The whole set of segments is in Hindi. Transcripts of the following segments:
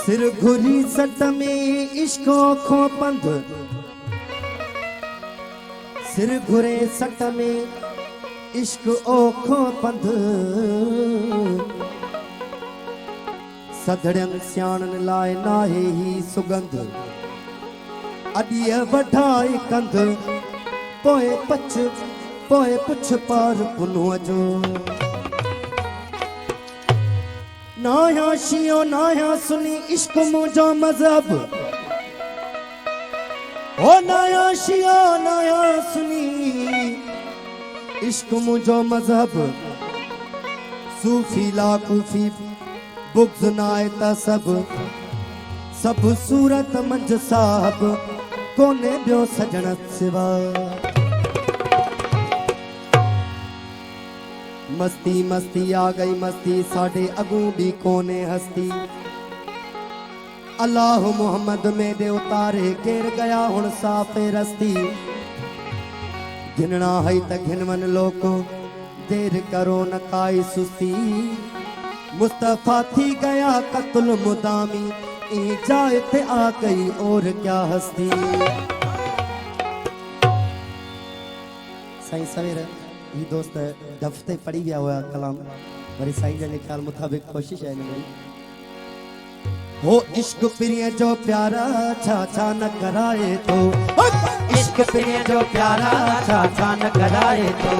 सिर घुरी सट में इश्को खो पंध, सिर घुरे सट में इश्क ओखो पंध, सधड़न सियाणन लाए नाहे ही सुगंध, अडिय वढाए कंध, पोए पुछ पार पुनो जो नाया शियो नाया सुनी इश्क मुझो मजहब, ओ नाया शियो नाया सुनी इश्क मुझो मजहब, सूफी लाकूफी बुग्ज नायता सब सूरत मंझ साहब कोने बियो सजण सिवा। मस्ती मस्ती आ गई मस्ती साढ़े अगू भी कोने हस्ती, अल्लाह मुहम्मद में दे उतारे केर गया हुण साफे रस्ती, घिनना है त घिनवन लोको देर करो न काई सुस्ती, मुस्तफा थी गया कत्ल मुदामी जाए थे आ गई और क्या हस्ती। सही सवेरे ये दोस्त दफ्ते पढ़ी गया हुआ कलाम मेरी साईं जने ख्याल मुताबिक कोशिश है नहीं हो इश्क प्रिय जो प्यारा छा न कराए तो, इश्क प्रिय जो प्यारा छा न कराए तो,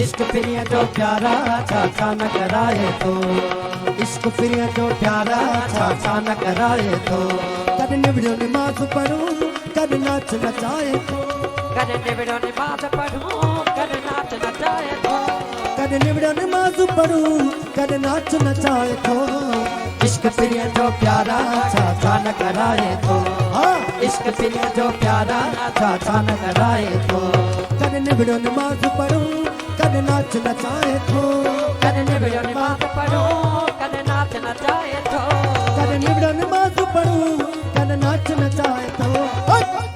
इश्क प्रिय जो प्यारा छा न कराए तो, इश्क प्रिय जो प्यारा छा न कराए तो, कद निबड़ो नमाज पढ़ूं कद नाच नचाए तो, कद निबड़ो नमाज पढ़ूं कद नाच नचाए तो, कद निबड़ो नमाज पढ़ूं कद नाच नचाए तो, इश्क प्रिय जो प्यारा छा न कराए तो, इश्क प्रिय जो प्यारा छा न कराए तो, कद निबड़ो नमाज पढ़ूं कद नाच नचाए तो, कद निबड़ो नमाज पढ़ूं कद नाच नचाए तो, कद निबड़ो नमाज पढ़ूं कद नाच नचाए तो,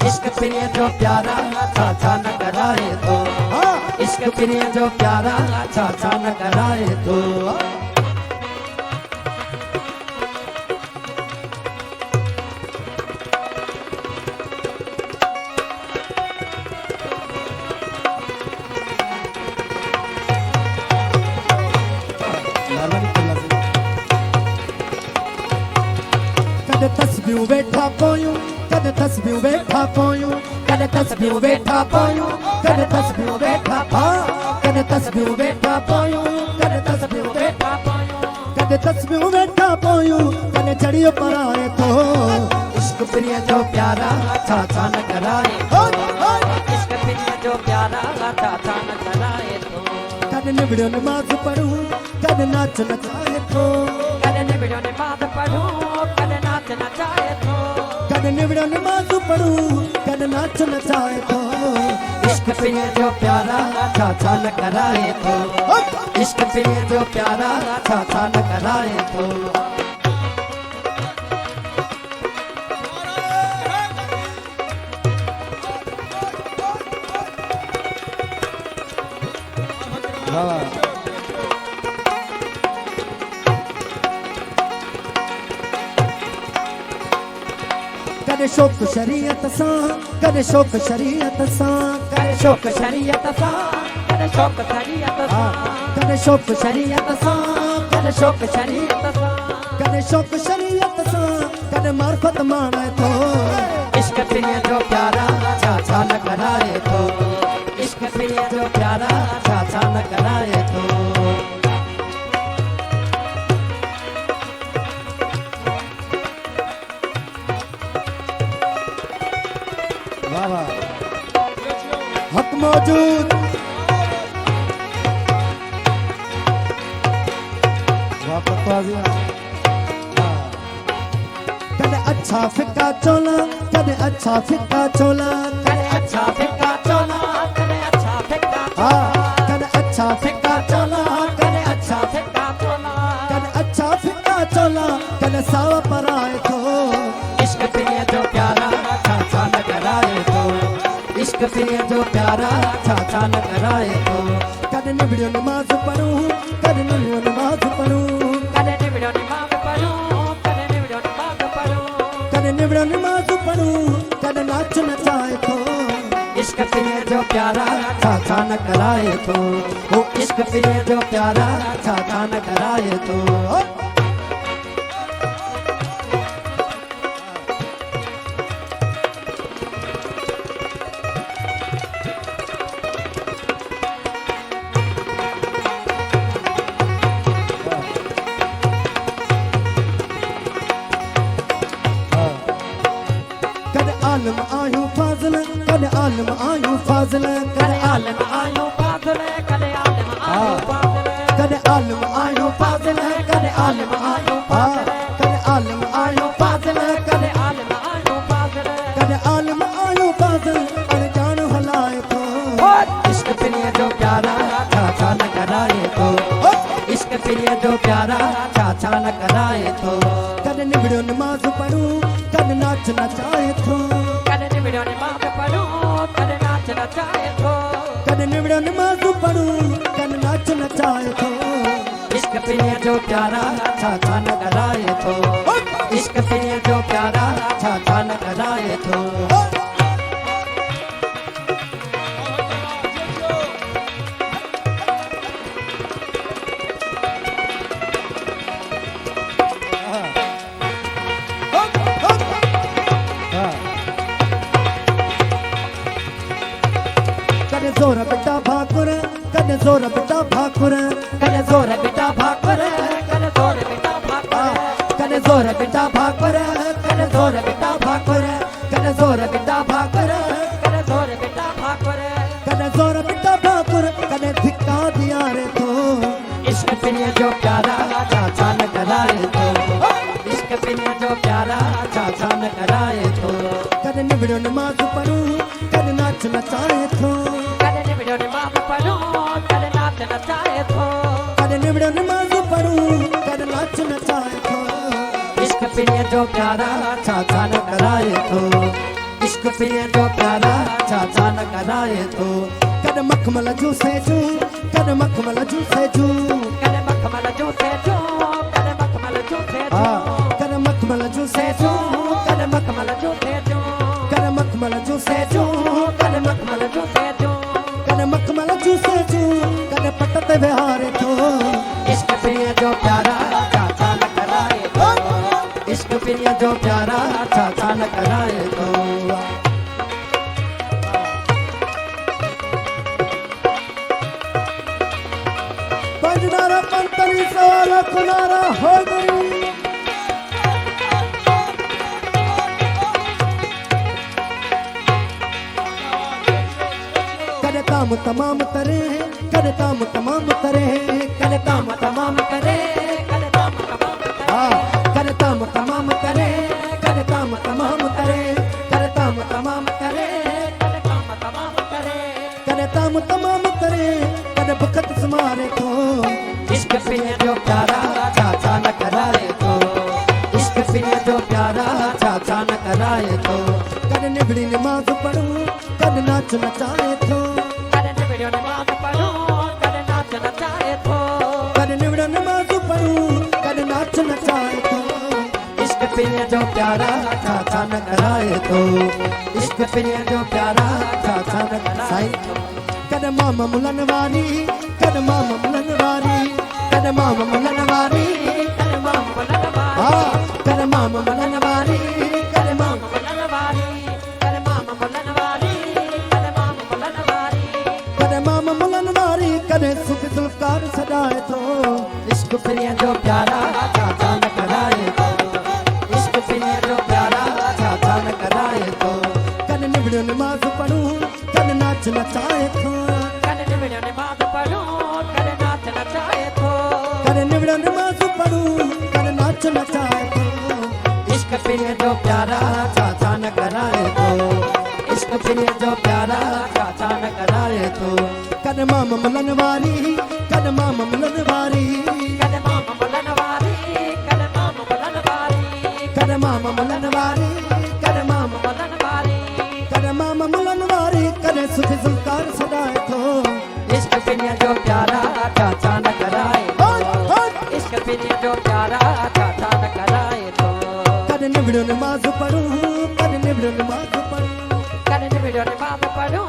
इश्क प्रिय जो प्यारा छा न कराए तो, इश्क प्रिय जो प्यारा छा न कराए तो। कद तस्बीह बैठा पोयूं कद तस्बीह बैठा पोयूं कद तस्बीह बैठा पोयूं कद तस्बीह बैठा कद तस्बीह बैठा पोयूं कद तस्बीह बैठा पोयूं कद तस्बीह बैठा पोयूं कद चढ़ियो पराए तो, इश्क प्रिय जो प्यारा छा न कराए तो, इश्क प्रिय जो प्यारा छा न कराए तो, कद निबड़ो नमाज पढ़ूं कद नाच नचाए तो, कद निबड़ो नमाज पढ़ूं कद नाच नचाए तो, कद निबड़ो नमाज पढ़ूं कद नाच नचाए तो, इश्क प्रिय जो प्यारा छा न कराए तो, इश्क प्रिय जो प्यारा छा न कराए तो। कद शौक शरीयत सां कद शौक शरीयत सां कद शौक शरीयत सां कद शौक शरीयत सां कद शौक शरीयत सां कद शौक शरीयत सां कद शौक शरीयत सां कद मार्फत माने तो, इश्क प्रिय जो प्यारा छा न कराए तो, इश्क प्रिय जो प्यारा छा न कराए तो। हक मौजूद कद अच्छा फिक्का चोला कद अच्छा फिक्का चोला कद अच्छा फिक्का चोला कद अच्छा फिक्का कद अच्छा फिक्का चोला कद अच्छा फिक्का चोला कद अच्छा फिक्का चोला कद सावा पराए तो, इश्क प्रिय जो प्यारा छा न कराए तो, इश्क प्रिय जो प्यारा छा न कराए तो, कद निबड़ो नमाज पढ़ूं कद निबड़ो नमाज पढ़ूं कद निबड़ो नमाज पढ़ूं कद निबड़ो नमाज जो प्यारा चाचा न कराए तो, वो इश्क प्रिय जो प्यारा चाचा न कराए तो। आलम आयू फाजल कद आलम आयू फाजल कद आलम आयू फाजल कद आलम आयू फाजल कद आलम आयू फाजल कद आलम आयू फाजल कद आलम आयू फाजल कद आलम आयू फाजल कद आलम आयू फाजल अनजान हलाए तो, इश्क प्रिय जो प्यारा चाचा न कराए तो, इश्क प्रिय जो प्यारा चाचा न कराए तो। कद निबड़ो नमाज पढ़ूं कद नाच नचाए तो, कद निबड़ो नमाज पढ़ूं कद नाच नचाए तो, कद निबड़ो नमाज पढ़ूं कद नाच नचाए तो। इश्क प्रिय जो प्यारा चाचा न कराए तो, इश्क प्रिय जो प्यारा चाचा न कराए तो। कने जोर बेटा भाकुर कने जोर बेटा भाकुर कने जोर बेटा भाकुर कने जोर बेटा भाकुर कने जोर बेटा भाकुर कने जोर बेटा भाकुर कने जोर बेटा भाकुर कने जोर बेटा भाकुर कने जोर बेटा भाकुर कने धिक्का दिया रे तो, इश्क प्रिय जो प्यारा चाचा न कराए तो, इश्क प्रिय जो प्यारा चाचा न कराए तो। कने निबड़ो नमाज पढ़ूं कने नाच नचाए तो, कने निबड़ो नमाज पढ़ूं कने नाच नचाए तो, कने निबड़ो नमाज पढ़ूं कने नाच नचाए तो। इश्क प्रिय जो प्यारा चाचा न कराए तो, इश्क प्रिय जो प्यारा चाचा न कराए तो। कने मखमल जूसे जू कने मखमल जूसे जू कने मखमल जूसे जू कने मखमल जूसे जू कने मखमल जूसे जू कने मखमल जूसे जू कने मखमल जूसे जू कने मखमल जूसे जू कने मखमल जूसे जू कने पटते बिहारे तो, इश्क प्रिय जो प्यारा चाचा न कराए तो, इश्क प्रिय जो प्यारा चाचा न कराए तो। पंजनारा पंतरी सवाल कुनारा हो गई। कद काम तमाम करे कद काम तमाम करे कद काम तमाम करे कद काम तमाम करे कद काम तमाम करे कद काम तमाम करे कद काम तमाम करे कद काम तमाम करे कद काम तमाम करे कद बखत समारे तो, इश्क प्रिय जो प्यारा चाचा न कराए तो, इश्क प्रिय जो प्यारा चाचा न कराए तो। कद निबड़ी नमाज पढ़ूं कद नाच नचाए तो, कद निबड़ो नमाज पढ़ूं कद नाच नचाए तो, कद निबड़ो नमाज पढ़ूं कद नाच नचाए तो। इश्क प्रिय जो प्यारा चाचा न कराए तो, इश्क प्रिय जो प्यारा चाचा न कराए तो। कद मामा मुलन वारी कद मामा मुलन वारी कद मामा मुलन वारी कद मामा मुलन वारी कद मामा मुलन वारी कद मामा मुलन वारी कद मामा मुलन वारी कद मामा मुलन वारी कद मामा मुलन वारी कद सुख जुल्फकार सजाए तो, इश्क प्रिय जो प्यारा चाचा न कराए तो, इश्क प्रिय जो प्यारा चाचा न कराए तो। कद निबड़ो नमाज पढ़ूं कद नाच नचाए तो, कद निबड़ो नमाज पढ़ूं कद नाच नचाए तो, कद निबड़ो नमाज पढ़ूं कद नाच नचाए तो। इश्क प्रिय जो प्यारा चाचा न कराए तो, इश्क प्रिय जो प्यारा चाचा न कराए तो। कद मामा मुलन वारी कद मामा मुलन वारी कद मामा मुलन वारी कद मामा मुलन वारी कद मामा मुलन वारी कद मामा मुलन वारी कद मामा मुलन वारी कद सुख जुल्फकार सजाए तो, इश्क प्रिय जो प्यारा चाचा न कराए तो, इश्क प्रिय जो प्यारा चाचा न कराए तो। कद निबड़ो नमाज पढ़ूं कद निबड़ो नमाज पढ़ूं कद निबड़ो नमाज पढ़ूं